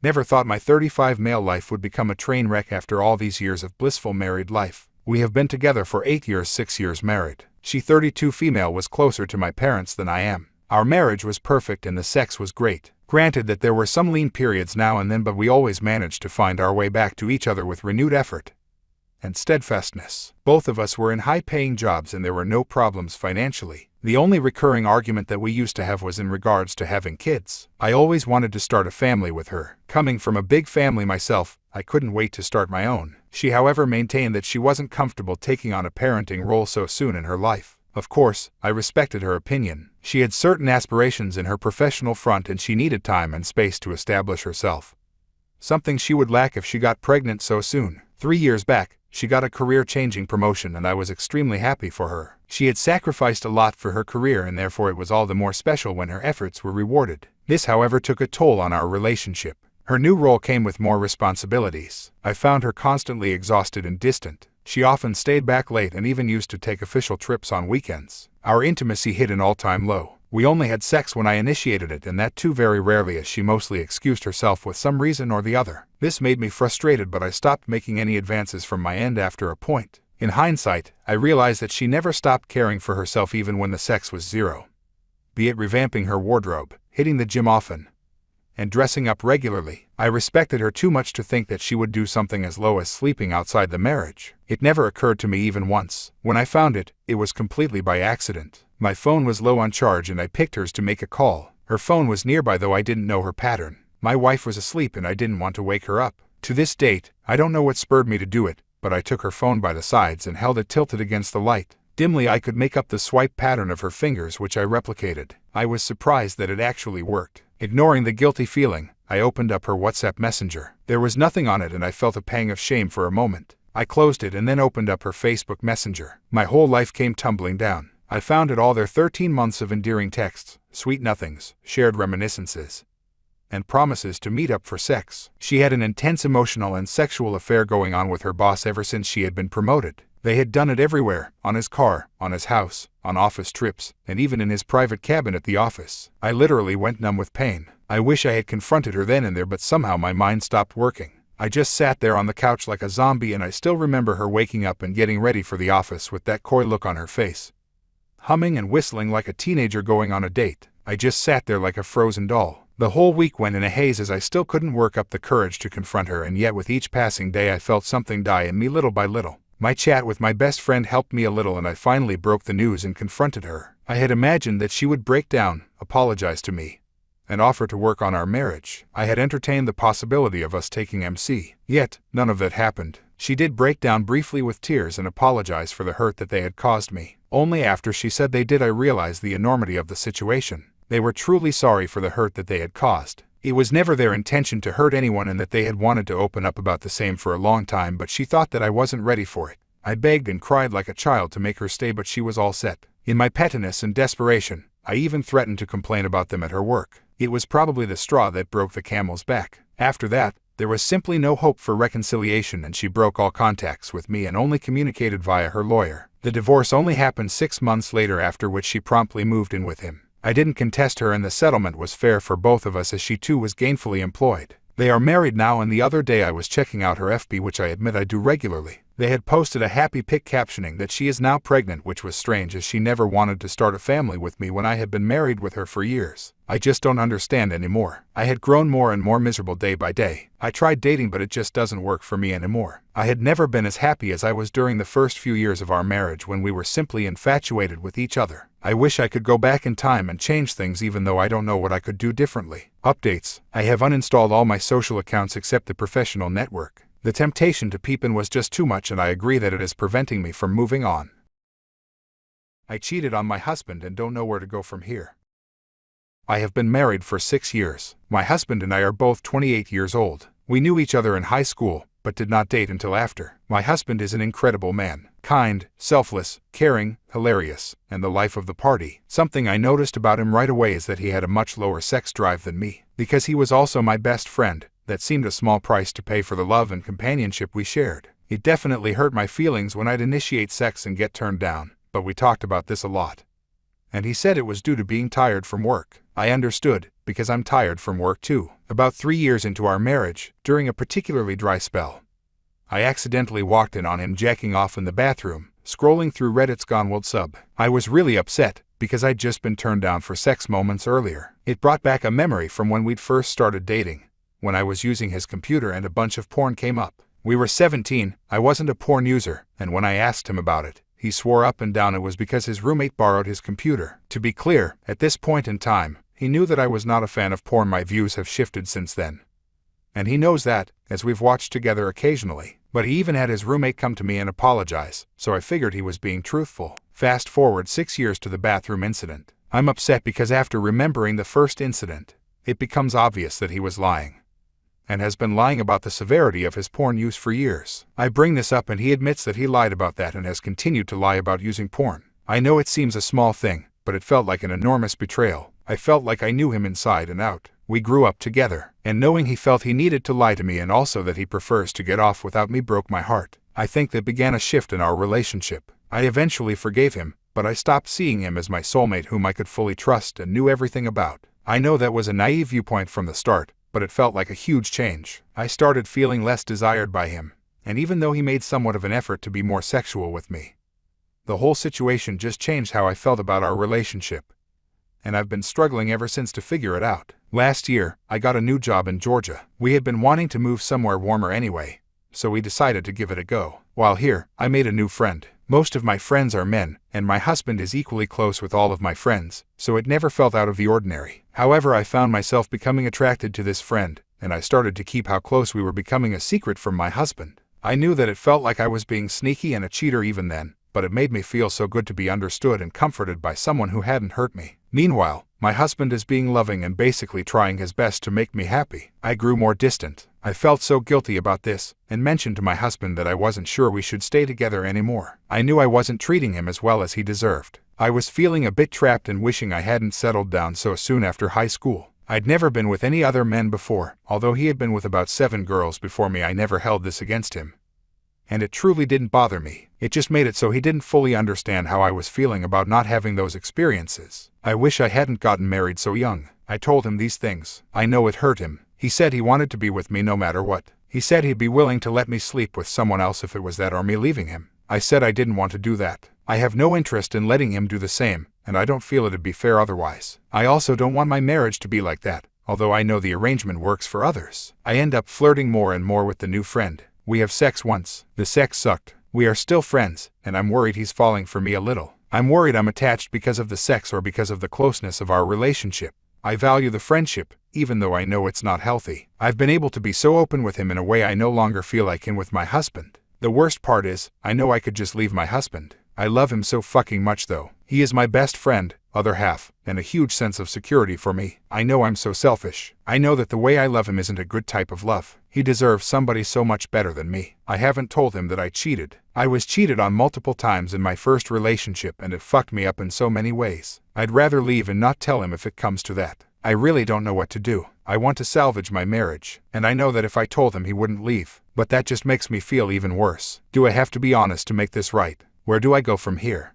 Never thought my 35 male life would become a train wreck after all these years of blissful married life. We have been together for 8 years, 6 years married. She 32 female was closer to my parents than I am. Our marriage was perfect and the sex was great. Granted that there were some lean periods now and then, but we always managed to find our way back to each other with renewed effort and steadfastness. Both of us were in high-paying jobs and there were no problems financially. The only recurring argument that we used to have was in regards to having kids. I always wanted to start a family with her. Coming from a big family myself, I couldn't wait to start my own. She, however, maintained that she wasn't comfortable taking on a parenting role so soon in her life. Of course, I respected her opinion. She had certain aspirations in her professional front and she needed time and space to establish herself. Something she would lack if she got pregnant so soon. 3 years back, she got a career-changing promotion and I was extremely happy for her. She had sacrificed a lot for her career and therefore it was all the more special when her efforts were rewarded. This, however, took a toll on our relationship. Her new role came with more responsibilities. I found her constantly exhausted and distant. She often stayed back late and even used to take official trips on weekends. Our intimacy hit an all-time low. We only had sex when I initiated it, and that too very rarely, as she mostly excused herself with some reason or the other. This made me frustrated, but I stopped making any advances from my end after a point. In hindsight, I realized that she never stopped caring for herself even when the sex was zero. Be it revamping her wardrobe, hitting the gym often, and dressing up regularly. I respected her too much to think that she would do something as low as sleeping outside the marriage. It never occurred to me even once. When I found it, it was completely by accident. My phone was low on charge and I picked hers to make a call. Her phone was nearby, though I didn't know her pattern. My wife was asleep and I didn't want to wake her up. To this date, I don't know what spurred me to do it, but I took her phone by the sides and held it tilted against the light. Dimly I could make up the swipe pattern of her fingers, which I replicated. I was surprised that it actually worked. Ignoring the guilty feeling, I opened up her WhatsApp messenger. There was nothing on it and I felt a pang of shame for a moment. I closed it and then opened up her Facebook Messenger. My whole life came tumbling down. I found it all there: 13 months of endearing texts, sweet nothings, shared reminiscences, and promises to meet up for sex. She had an intense emotional and sexual affair going on with her boss ever since she had been promoted. They had done it everywhere: on his car, on his house, on office trips, and even in his private cabin at the office. I literally went numb with pain. I wish I had confronted her then and there, but somehow my mind stopped working. I just sat there on the couch like a zombie, and I still remember her waking up and getting ready for the office with that coy look on her face, humming and whistling like a teenager going on a date. I just sat there like a frozen doll. The whole week went in a haze as I still couldn't work up the courage to confront her, and yet with each passing day I felt something die in me little by little. My chat with my best friend helped me a little and I finally broke the news and confronted her. I had imagined that she would break down, apologize to me, and offer to work on our marriage. I had entertained the possibility of us taking MC. Yet, none of that happened. She did break down briefly with tears and apologize for the hurt that they had caused me. Only after she said they did I realized the enormity of the situation. They were truly sorry for the hurt that they had caused. It was never their intention to hurt anyone and that they had wanted to open up about the same for a long time, but she thought that I wasn't ready for it. I begged and cried like a child to make her stay, but she was all set. In my pettiness and desperation, I even threatened to complain about them at her work. It was probably the straw that broke the camel's back. After that, there was simply no hope for reconciliation and she broke all contacts with me and only communicated via her lawyer. The divorce only happened 6 months later, after which she promptly moved in with him. I didn't contest her and the settlement was fair for both of us as she too was gainfully employed. They are married now, and the other day I was checking out her FB, which I admit I do regularly. They had posted a happy pic captioning that she is now pregnant, which was strange as she never wanted to start a family with me when I had been married with her for years. I just don't understand anymore. I had grown more and more miserable day by day. I tried dating, but it just doesn't work for me anymore. I had never been as happy as I was during the first few years of our marriage when we were simply infatuated with each other. I wish I could go back in time and change things, even though I don't know what I could do differently. Updates: I have uninstalled all my social accounts except the professional network. The temptation to peep in was just too much and I agree that it is preventing me from moving on. I cheated on my husband and don't know where to go from here. I have been married for 6 years. My husband and I are both 28 years old. We knew each other in high school, but did not date until after. My husband is an incredible man. Kind, selfless, caring, hilarious, and the life of the party. Something I noticed about him right away is that he had a much lower sex drive than me. Because he was also my best friend, that seemed a small price to pay for the love and companionship we shared. It definitely hurt my feelings when I'd initiate sex and get turned down, but we talked about this a lot. And he said it was due to being tired from work. I understood. because I'm tired from work too. About 3 years into our marriage, during a particularly dry spell, I accidentally walked in on him jacking off in the bathroom, scrolling through Reddit's Gone Wild sub. I was really upset, because I'd just been turned down for sex moments earlier. It brought back a memory from when we'd first started dating, when I was using his computer and a bunch of porn came up. We were 17, I wasn't a porn user, and when I asked him about it, he swore up and down it was because his roommate borrowed his computer. To be clear, at this point in time, he knew that I was not a fan of porn. My views have shifted since then, and he knows that, as we've watched together occasionally. But he even had his roommate come to me and apologize, so I figured he was being truthful. Fast forward 6 years to the bathroom incident. I'm upset because after remembering the first incident, it becomes obvious that he was lying, and has been lying about the severity of his porn use for years. I bring this up and he admits that he lied about that and has continued to lie about using porn. I know it seems a small thing, but it felt like an enormous betrayal. I felt like I knew him inside and out. We grew up together, and knowing he felt he needed to lie to me and also that he prefers to get off without me broke my heart. I think that began a shift in our relationship. I eventually forgave him, but I stopped seeing him as my soulmate whom I could fully trust and knew everything about. I know that was a naive viewpoint from the start, but it felt like a huge change. I started feeling less desired by him, and even though he made somewhat of an effort to be more sexual with me, the whole situation just changed how I felt about our relationship, and I've been struggling ever since to figure it out. Last year, I got a new job in Georgia. We had been wanting to move somewhere warmer anyway, so we decided to give it a go. While here, I made a new friend. Most of my friends are men, and my husband is equally close with all of my friends, so it never felt out of the ordinary. However, I found myself becoming attracted to this friend, and I started to keep how close we were becoming a secret from my husband. I knew that it felt like I was being sneaky and a cheater even then, but it made me feel so good to be understood and comforted by someone who hadn't hurt me. Meanwhile, my husband is being loving and basically trying his best to make me happy. I grew more distant. I felt so guilty about this, and mentioned to my husband that I wasn't sure we should stay together anymore. I knew I wasn't treating him as well as he deserved. I was feeling a bit trapped and wishing I hadn't settled down so soon after high school. I'd never been with any other men before, although he had been with about 7 girls before me. I never held this against him, and it truly didn't bother me. It just made it so he didn't fully understand how I was feeling about not having those experiences. I wish I hadn't gotten married so young. I told him these things. I know it hurt him. He said he wanted to be with me no matter what. He said he'd be willing to let me sleep with someone else if it was that or me leaving him. I said I didn't want to do that. I have no interest in letting him do the same, and I don't feel it'd be fair otherwise. I also don't want my marriage to be like that, although I know the arrangement works for others. I end up flirting more and more with the new friend. We have sex once. The sex sucked. We are still friends, and I'm worried he's falling for me a little. I'm worried I'm attached because of the sex or because of the closeness of our relationship. I value the friendship, even though I know it's not healthy. I've been able to be so open with him in a way I no longer feel I can with my husband. The worst part is, I know I could just leave my husband. I love him so fucking much though. He is my best friend, other half, and a huge sense of security for me. I know I'm so selfish. I know that the way I love him isn't a good type of love. He deserves somebody so much better than me. I haven't told him that I cheated. I was cheated on multiple times in my first relationship and it fucked me up in so many ways. I'd rather leave and not tell him if it comes to that. I really don't know what to do. I want to salvage my marriage, and I know that if I told him he wouldn't leave, but that just makes me feel even worse. Do I have to be honest to make this right? Where do I go from here?